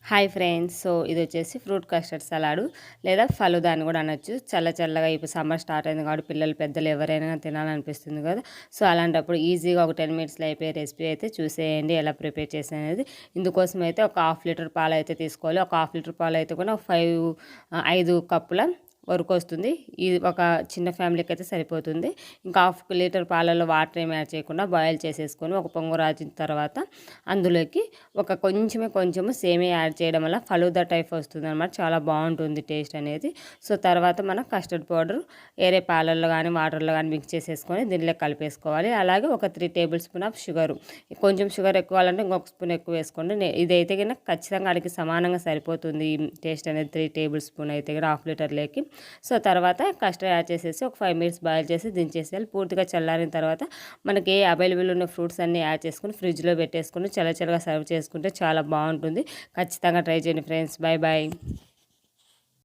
Hi friends. So ఇది వచ్చేసి fruit custard salad లేదా ఫలుదా అని కూడా అనొచ్చు. చల్లగా ఇప్పుడు సమ్మర్ స్టార్ట్ అయింది కాబట్టి పిల్లలు పెద్దలు ఎవరైనా తినాలనిపిస్తుంది కదా. సో అలాంటప్పుడు ఈజీగా ఒక 10 మినిట్స్లో అయిపోయే రెసిపీ అయితే చూసేయండి ఎలా ప్రిపేర్ చేసేది. ఇందుకోసం అయితే ఒక 1/2 లీటర్ పాలు అయితే తీసుకోవాలి. ఒక 1/2 లీటర్ పాలు అయితే కూడా 5 కప్పుల వరకు వస్తుంది. ఇది ఒక చిన్న ఫ్యామిలీకి అయితే సరిపోతుంది. ఇంకా 1/2 లీటర్ పాలలో వాటర్ ఏమి యాడ్ చేయకుండా బాయిల్ చేసేసుకొని ఒక పొంగు రాజిన తర్వాత అందులోకి ఒక కొంచెము సేమియా యాడ్ చేయడం వల్ల ఫలూదా టైప్ వస్తుంది అనమాట. చాలా బాగుంటుంది టేస్ట్ అనేది. సో తర్వాత మనం కస్టర్డ్ పౌడర్ వేరే పాలల్లో కానీ వాటర్లో కానీ మిక్స్ చేసేసుకొని దీనిలో కలిపేసుకోవాలి. అలాగే ఒక 3 టేబుల్ స్పూన్ ఆఫ్ షుగర్, కొంచెం షుగర్ ఎక్కువ అంటే ఇంకొక స్పూన్ ఎక్కువ వేసుకోండి. ఇదైతే కనుక ఖచ్చితంగా అడిగి సమానంగా సరిపోతుంది ఈ టేస్ట్ అనేది. 3 టేబుల్ స్పూన్ అయితే కనుక 1/2 లీటర్లోకి. సో తర్వాత కస్టర్డ్ యాడ్ చేసేసి ఒక 5 మినిట్స్ బాయిల్ చేసి దించేసేయాలి. పూర్తిగా చల్లారిన తర్వాత మనకి ఏ అవైలబుల్ ఉన్న ఫ్రూట్స్ అన్నీ యాడ్ చేసుకుని ఫ్రిడ్జ్లో పెట్టేసుకుని చల్లగా సర్వ్ చేసుకుంటే చాలా బాగుంటుంది. ఖచ్చితంగా ట్రై చేయండి ఫ్రెండ్స్. Bye bye.